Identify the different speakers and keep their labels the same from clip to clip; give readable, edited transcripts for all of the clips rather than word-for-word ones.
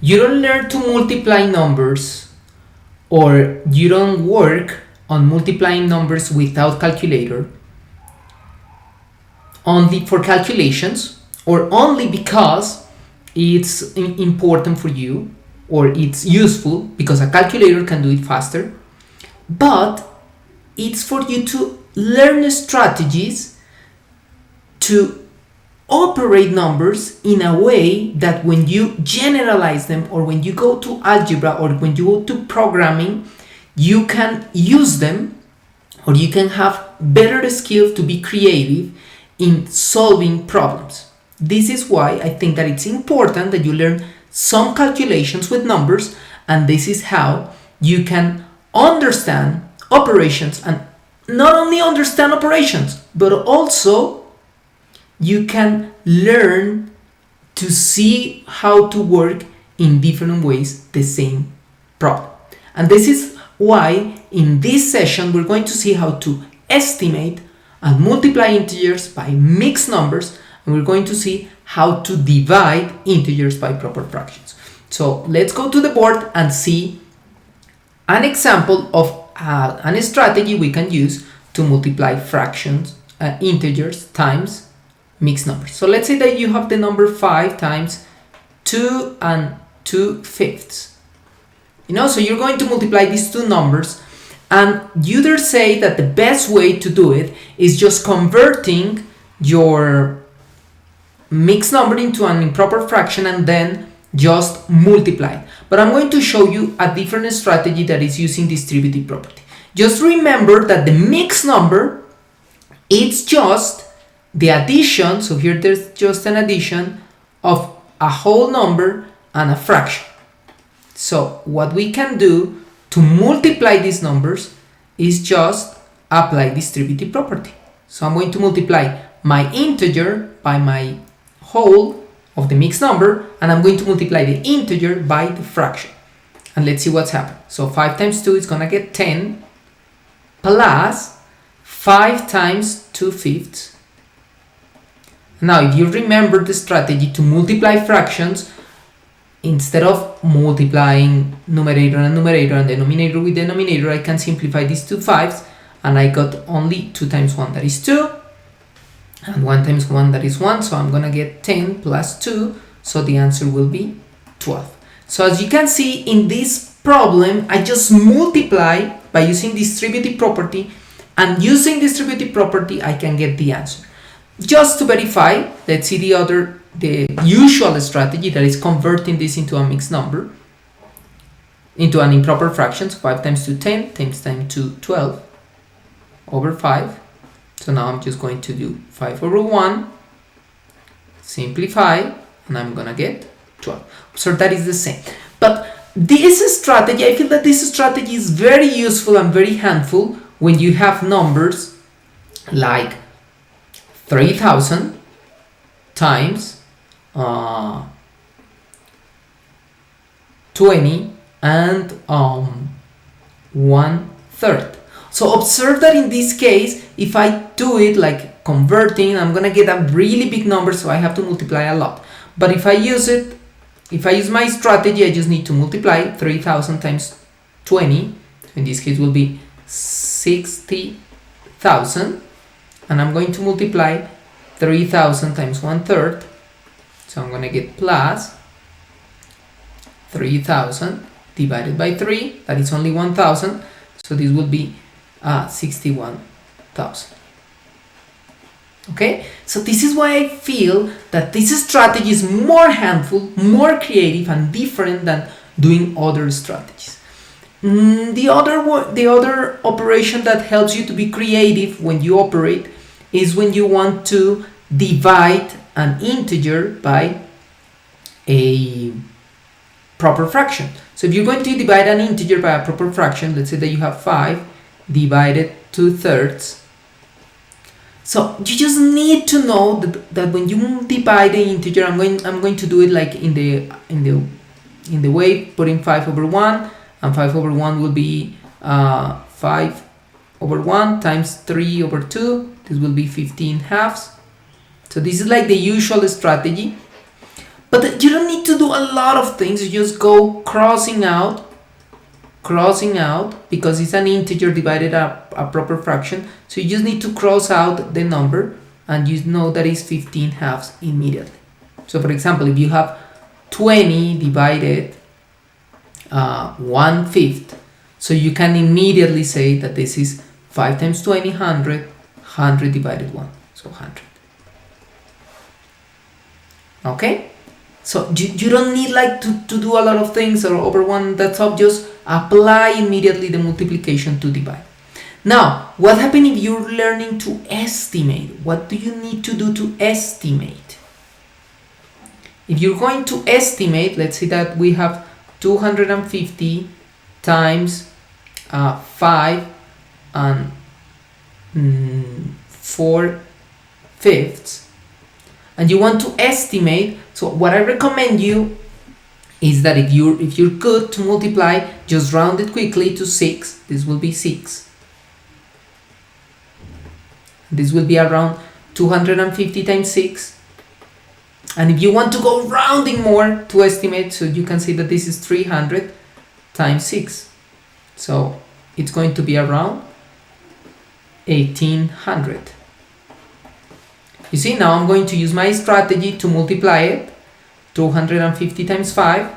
Speaker 1: You don't learn to multiply numbers, or you don't work on multiplying numbers without calculator only for calculations, or only because it's important for you, or it's useful because a calculator can do it faster, but it's for you to learn strategies to operate numbers in a way that when you generalize them, or when you go to algebra, or when you go to programming, you can use them, or you can have better skills to be creative in solving problems. This is why I think that it's important that you learn some calculations with numbers, and this is how you can understand operations, and not only understand operations, but also you can learn to see how to work in different ways the same problem. And this is why in this session we're going to see how to estimate and multiply integers by mixed numbers, and we're going to see how to divide integers by proper fractions. So let's go to the board and see an example of a strategy we can use to multiply fractions, integers times mixed numbers. So let's say that you have the number 5 times 2 and 2/5. So you're going to multiply these two numbers, and you dare say that the best way to do it is just converting your mixed number into an improper fraction and then just multiply. But I'm going to show you a different strategy that is using distributive property. Just remember that the mixed number, it's just the addition, so here there's just an addition of a whole number and a fraction. So what we can do to multiply these numbers is just apply distributive property. So I'm going to multiply my integer by my whole of the mixed number, and I'm going to multiply the integer by the fraction. And let's see what's happened. So 5 times 2 is gonna get 10, plus 5 times 2/5. Now if you remember the strategy to multiply fractions, instead of multiplying numerator and numerator and denominator with denominator, I can simplify these two 5s, and I got only 2 times 1, that is 2, and 1 times 1, that is 1, so I'm gonna get 10 plus 2, so the answer will be 12. So as you can see in this problem, I just multiply by using distributive property, and using distributive property I can get the answer. Just to verify, let's see the usual strategy, that is converting this into a mixed number, into an improper fraction. So 5 times 2, 10, 10 times 2, 12 over 5. So now I'm just going to do 5 over 1, simplify, and I'm gonna get 12. So that is the same. But this strategy, I feel that this strategy is very useful and very handful when you have numbers like 3000 times 20 and 1/3. So observe that in this case, if I do it like converting, I'm gonna get a really big number, so I have to multiply a lot. But if I use my strategy, I just need to multiply 3000 times 20, in this case will be 60,000, and I'm going to multiply 3000 times 1/3, so I'm gonna get plus 3000 divided by 3, that is only 1000, so this will be 61,000. Okay, so this is why I feel that this strategy is more handful, more creative, and different than doing other strategies. The other operation that helps you to be creative when you operate is when you want to divide an integer by a proper fraction. So if you're going to divide an integer by a proper fraction, let's say that you have 5 divided 2/3. So you just need to know that when you divide the integer, I'm going to do it like in the way putting 5 over 1, and 5 over 1 will be 5 over 1 times 3 over 2. This will be 15 halves. So this is like the usual strategy. But you don't need to do a lot of things. You just go crossing out, because it's an integer divided a proper fraction. So you just need to cross out the number, and you know that is 15 halves immediately. So for example, if you have 20 divided 1/5, so you can immediately say that this is 5 times 20, 100, 100 divided 1, so 100. Okay? So you don't need like to do a lot of things or over one that's up, just apply immediately the multiplication to divide. Now, what happens if you're learning to estimate? What do you need to do to estimate? If you're going to estimate, let's say that we have 250 times 5 and 4/5, and you want to estimate. So what I recommend you is that if you're good to multiply, just round it quickly to 6. This will be 6. This will be around 250 times 6. And if you want to go rounding more to estimate, so you can see that this is 300 times 6. So it's going to be around 1800. You see, now I'm going to use my strategy to multiply it. 250 times 5.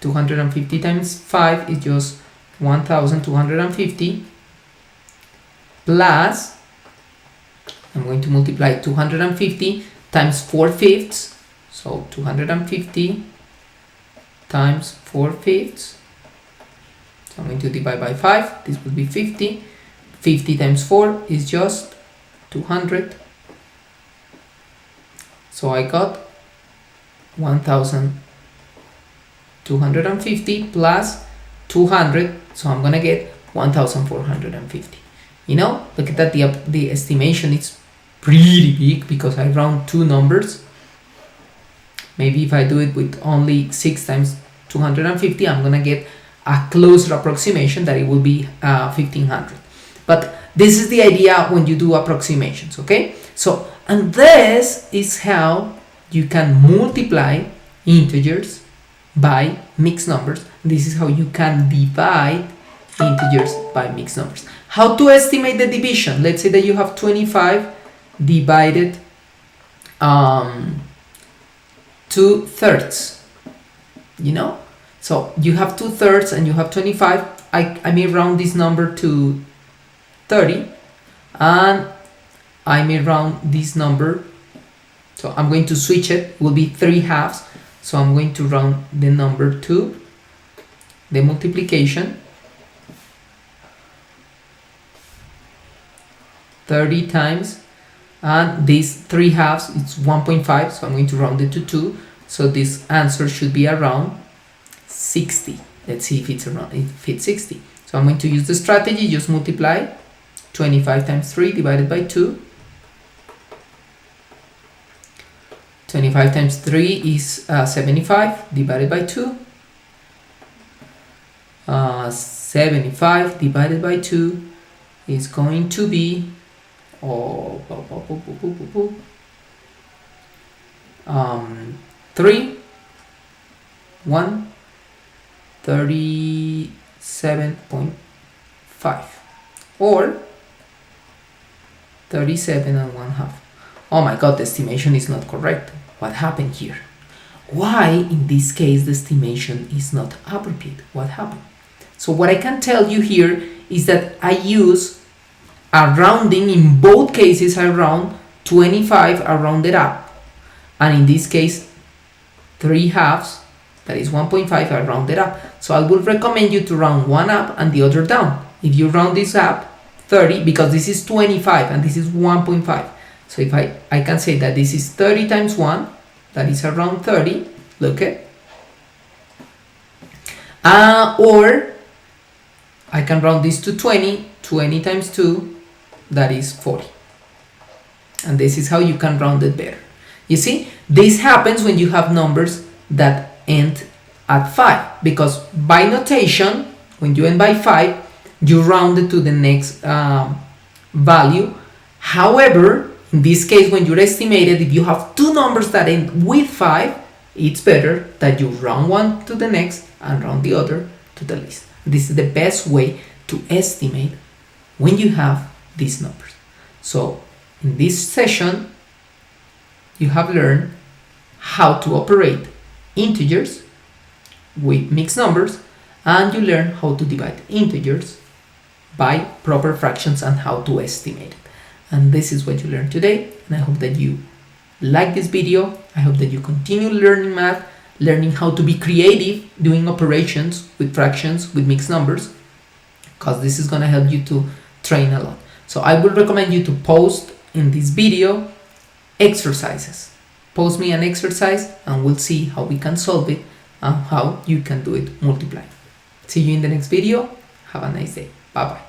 Speaker 1: 250 times 5 is just 1250. Plus, I'm going to multiply 250 times 4/5. So 250 times 4/5. So I'm going to divide by 5. This will be 50. 50 times 4 is just 200. So I got 1250 plus 200. So I'm gonna get 1450. You know, look at that, the estimation is pretty big because I round two numbers. Maybe if I do it with only 6 times 250, I'm gonna get a closer approximation that it will be 1500. But this is the idea when you do approximations, okay? So, and this is how you can multiply integers by mixed numbers. This is how you can divide integers by mixed numbers. How to estimate the division? Let's say that you have 25 divided 2/3. You know? So you have 2/3 and you have 25. I may round this number to 30, and I may round this number. So I'm going to switch it. It will be 3/2. So I'm going to round the number to the multiplication. 30 times, and this 3/2, it's 1.5, so I'm going to round it to 2. So this answer should be around 60. Let's see if it's 60. So I'm going to use the strategy, just multiply 25 times 3 divided by 2. 25 times 3 is 75 divided by 2. 75 divided by 2 is going to be 37.5 or 37 1/2. Oh my god, the estimation is not correct. What happened here? Why in this case the estimation is not appropriate? What happened? So what I can tell you here is that I use a rounding. In both cases I round 25, I rounded up, and in this case 3/2, that is 1.5, I rounded up. So I would recommend you to round one up and the other down. If you round this up 30, because this is 25 and this is 1.5, so if I can say that this is 30 times 1, that is around 30. Look at, or I can round this to 20. 20 times 2, that is 40. And this is how you can round it better. You see, this happens when you have numbers that end at 5, because by notation, when you end by 5, you round it to the next value. However, in this case, when you're estimated, if you have two numbers that end with 5, it's better that you round one to the next and round the other to the least. This is the best way to estimate when you have these numbers. So in this session, you have learned how to operate integers with mixed numbers, and you learn how to divide integers by proper fractions and how to estimate it. And this is what you learned today, and I hope that you like this video. I hope that you continue learning math, learning how to be creative doing operations with fractions with mixed numbers, because this is going to help you to train a lot. So I would recommend you to post in this video exercises. Post me an exercise and we'll see how we can solve it and how you can do it multiplying. See you in the next video. Have a nice day. Bye bye.